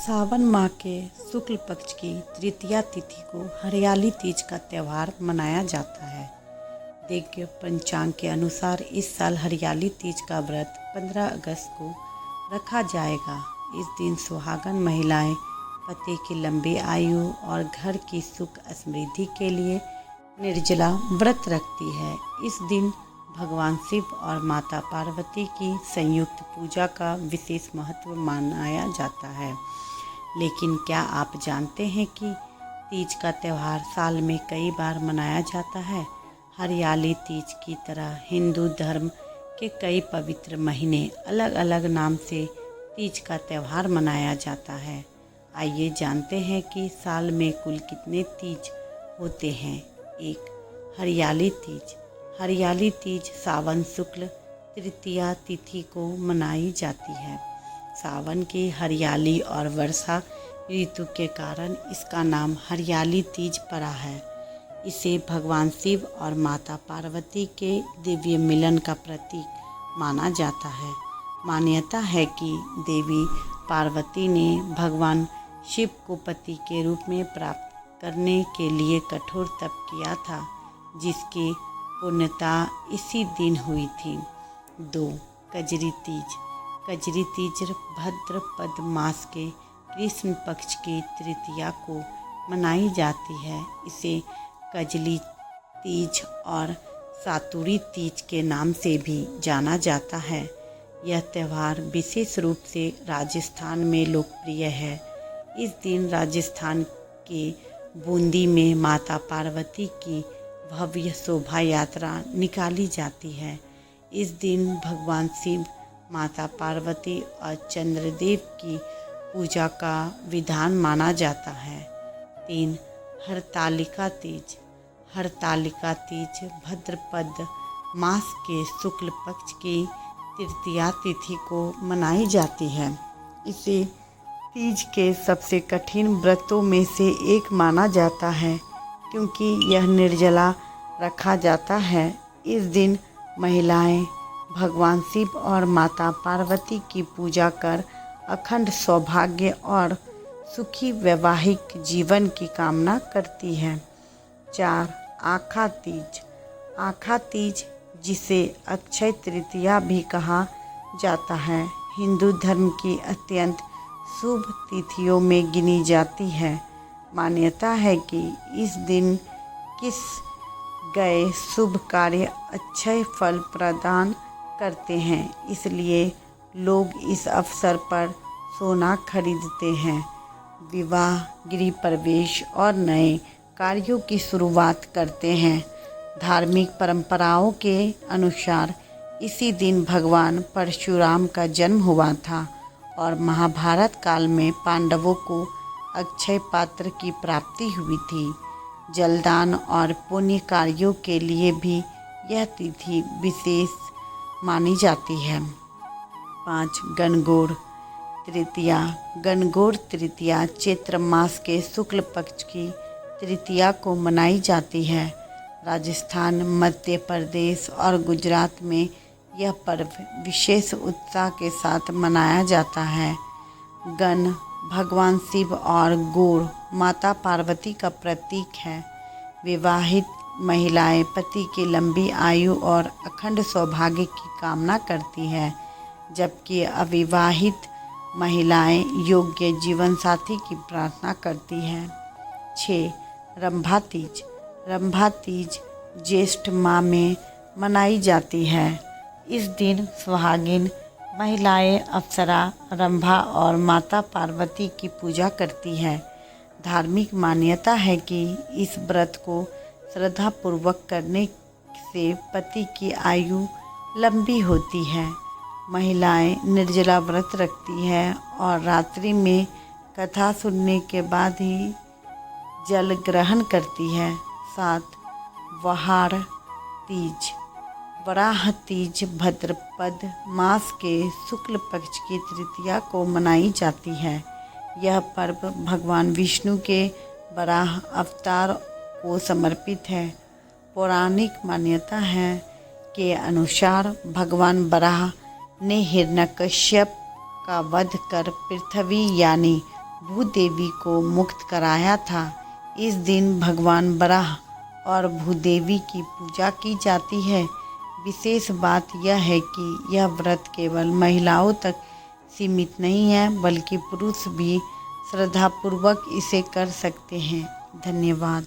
सावन माह के शुक्ल पक्ष की तृतीया तिथि को हरियाली तीज का त्यौहार मनाया जाता है। दैनिक पंचांग के अनुसार इस साल हरियाली तीज का व्रत 15 अगस्त को रखा जाएगा। इस दिन सुहागन महिलाएं पति की लंबी आयु और घर की सुख समृद्धि के लिए निर्जला व्रत रखती है। इस दिन भगवान शिव और माता पार्वती की संयुक्त पूजा का विशेष महत्व मनाया जाता है। लेकिन क्या आप जानते हैं कि तीज का त्यौहार साल में कई बार मनाया जाता है। हरियाली तीज की तरह हिंदू धर्म के कई पवित्र महीने अलग अलग नाम से तीज का त्यौहार मनाया जाता है। आइए जानते हैं कि साल में कुल कितने तीज होते हैं। एक, हरियाली तीज। हरियाली तीज सावन शुक्ल तृतीया तिथि को मनाई जाती है। सावन की हरियाली और वर्षा ऋतु के कारण इसका नाम हरियाली तीज पड़ा है। इसे भगवान शिव और माता पार्वती के दिव्य मिलन का प्रतीक माना जाता है। मान्यता है कि देवी पार्वती ने भगवान शिव को पति के रूप में प्राप्त करने के लिए कठोर तप किया था, जिसकी पूर्णता इसी दिन हुई थी। 2, कजरी तीज। कजरी तीज भाद्रपद मास के कृष्ण पक्ष की तृतीया को मनाई जाती है। इसे कजली तीज और सातुरी तीज के नाम से भी जाना जाता है। यह त्यौहार विशेष रूप से राजस्थान में लोकप्रिय है। इस दिन राजस्थान के बूंदी में माता पार्वती की भव्य शोभा यात्रा निकाली जाती है। इस दिन भगवान शिव, माता पार्वती और चंद्रदेव की पूजा का विधान माना जाता है। 3, हरतालिका तीज। हरतालिका तीज भाद्रपद मास के शुक्ल पक्ष की तृतीया तिथि को मनाई जाती है। इसे तीज के सबसे कठिन व्रतों में से एक माना जाता है, क्योंकि यह निर्जला रखा जाता है। इस दिन महिलाएं भगवान शिव और माता पार्वती की पूजा कर अखंड सौभाग्य और सुखी वैवाहिक जीवन की कामना करती हैं। 4, आखा तीज। आखा तीज, जिसे अक्षय तृतीया भी कहा जाता है, हिंदू धर्म की अत्यंत शुभ तिथियों में गिनी जाती है। मान्यता है कि इस दिन किस गए शुभ कार्य अच्छे फल प्रदान करते हैं, इसलिए लोग इस अवसर पर सोना खरीदते हैं, विवाह, गृह प्रवेश और नए कार्यों की शुरुआत करते हैं। धार्मिक परंपराओं के अनुसार इसी दिन भगवान परशुराम का जन्म हुआ था और महाभारत काल में पांडवों को अक्षय पात्र की प्राप्ति हुई थी। जलदान और पुण्य कार्यों के लिए भी यह तिथि विशेष मानी जाती है। 5, गणगौर तृतीया। गणगौर तृतीया चैत्र मास के शुक्ल पक्ष की तृतीया को मनाई जाती है। राजस्थान, मध्य प्रदेश और गुजरात में यह पर्व विशेष उत्साह के साथ मनाया जाता है। गण भगवान शिव और गौर माता पार्वती का प्रतीक है। विवाहित महिलाएं पति की लंबी आयु और अखंड सौभाग्य की कामना करती हैं, जबकि अविवाहित महिलाएं योग्य जीवन साथी की प्रार्थना करती हैं। 6, रंभा तीज। रंभा तीज ज्येष्ठ माह में मनाई जाती है। इस दिन सुहागिन महिलाएं अप्सरा, रंभा और माता पार्वती की पूजा करती हैं। धार्मिक मान्यता है कि इस व्रत को श्रद्धापूर्वक करने से पति की आयु लंबी होती है। महिलाएं निर्जला व्रत रखती हैं और रात्रि में कथा सुनने के बाद ही जल ग्रहण करती है। 7, वहाड़ तीज। वराह तीज भाद्रपद मास के शुक्ल पक्ष की तृतीया को मनाई जाती है। यह पर्व भगवान विष्णु के वराह अवतार को समर्पित है। पौराणिक मान्यता है के अनुसार भगवान वराह ने हिरण्यकश्यप का वध कर पृथ्वी यानी भूदेवी को मुक्त कराया था। इस दिन भगवान बराह और भूदेवी की पूजा की जाती है। विशेष बात यह है कि यह व्रत केवल महिलाओं तक सीमित नहीं है, बल्कि पुरुष भी श्रद्धापूर्वक इसे कर सकते हैं। धन्यवाद।